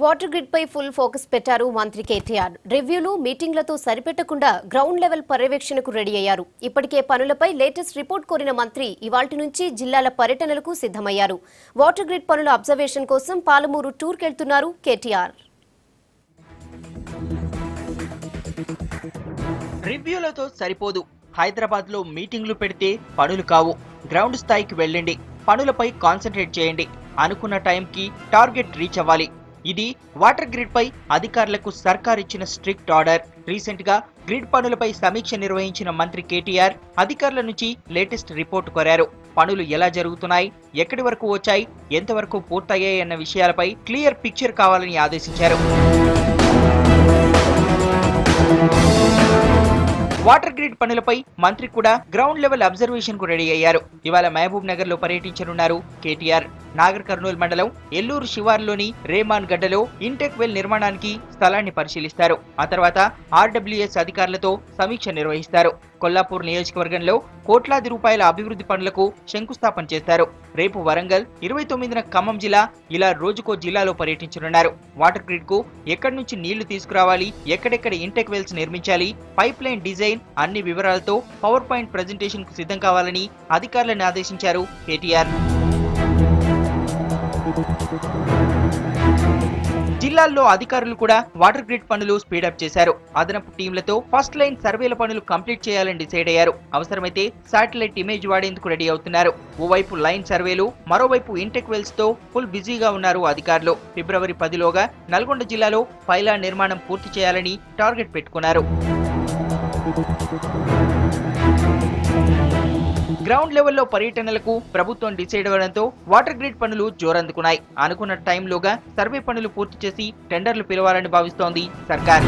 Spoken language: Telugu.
వాటర్ గ్రిడ్ పై ఫుల్ ఫోకస్ పెట్టారు మంత్రి కేటీఆర్. రివ్యూలు మీటింగ్లతో సరిపెట్టకుండా గ్రౌండ్ లెవెల్ పర్యవేక్షణకు రెడీ అయ్యారు. ఇప్పటికే పనులపై లేటెస్ట్ రిపోర్ట్ కోరిన మంత్రి ఇవాల్టి నుంచి జిల్లాల పర్యటనలకు సిద్ధమయ్యారు. వాటర్ గ్రిడ్ పనుల అబ్జర్వేషన్ కోసం పాలమూరు టూర్కెళ్తున్నారు కేటీఆర్. రివ్యూలతో సరిపోదు. హైదరాబాద్ లో మీటింగ్లు పెడితే పనులు కావు. గ్రౌండ్ స్థాయికి వెళ్ళండి, పనులపై కాన్సంట్రేట్ చేయండి. అనుకున్న టైంకి టార్గెట్ రీచ్ అవ్వాలి. ఇది వాటర్ గ్రిడ్ పై అధికారులకు సర్కార్ ఇచ్చిన స్ట్రిక్ట్ ఆర్డర్. రీసెంట్ గా గ్రిడ్ పనులపై సమీక్ష నిర్వహించిన మంత్రి కేటీఆర్ అధికారుల నుంచి లేటెస్ట్ రిపోర్ట్ కోరారు. పనులు ఎలా జరుగుతున్నాయి, ఎక్కడి వరకు వచ్చాయి, ఎంతవరకు పూర్తయ్యాయి అన్న విషయాలపై క్లియర్ పిక్చర్ కావాలని ఆదేశించారు. వాటర్ గ్రిడ్ పనులపై మంత్రి కూడా గ్రౌండ్ లెవెల్ అబ్జర్వేషన్ కు రెడీ అయ్యారు. ఇవాళ మహబూబ్ నగర్ లో పర్యటించనున్నారు కేటీఆర్. నాగర్ కర్నూల్ మండలం ఎల్లూరు శివార్లోని రేమాన్ గడ్డలో ఇంటెక్ వెల్ నిర్మాణానికి స్థలాన్ని పరిశీలిస్తారు. ఆ తర్వాత ఆర్డబ్ల్యూఎస్ అధికారులతో సమీక్ష నిర్వహిస్తారు. కొల్లాపూర్ నియోజకవర్గంలో కోట్లాది రూపాయల అభివృద్ధి పనులకు శంకుస్థాపన చేస్తారు. రేపు వరంగల్, 29న ఖమ్మం జిల్లా, ఇలా రోజుకో జిల్లాలో పర్యటించనున్నారు. వాటర్ గ్రిడ్ కు ఎక్కడి నుంచి నీళ్లు తీసుకురావాలి, ఎక్కడెక్కడ ఇంటెక్ వెల్స్ నిర్మించాలి, పైప్ లైన్ డిజైన్ అన్ని వివరాలతో పవర్ పాయింట్ ప్రెజెంటేషన్ కు సిద్ధం కావాలని అధికారులను ఆదేశించారు కేటీఆర్. జిల్లాల్లో అధికారులు కూడా వాటర్ గ్రిడ్ పనులు స్పీడప్ చేశారు. అదనపు టీంలతో ఫస్ట్ లైన్ సర్వేల పనులు కంప్లీట్ చేయాలని డిసైడ్ అయ్యారు. అవసరమైతే శాటిలైట్ ఇమేజ్ వాడేందుకు రెడీ అవుతున్నారు. ఓవైపు లైన్ సర్వేలు, మరోవైపు ఇంటెక్ వెల్స్ తో ఫుల్ బిజీగా ఉన్నారు అధికారులు. ఫిబ్రవరి 10లోగా నల్గొండ జిల్లాలో పైలాన్ నిర్మాణం పూర్తి చేయాలని టార్గెట్ పెట్టుకున్నారు. గ్రౌండ్ లెవెల్లో పర్యటనలకు ప్రభుత్వం డిసైడ్ అవ్వడంతో వాటర్ గ్రిడ్ పనులు జోరందుకున్నాయి. అనుకున్న టైంలోగా సర్వే పనులు పూర్తి చేసి టెండర్లు పిలవాలని భావిస్తోంది సర్కార్.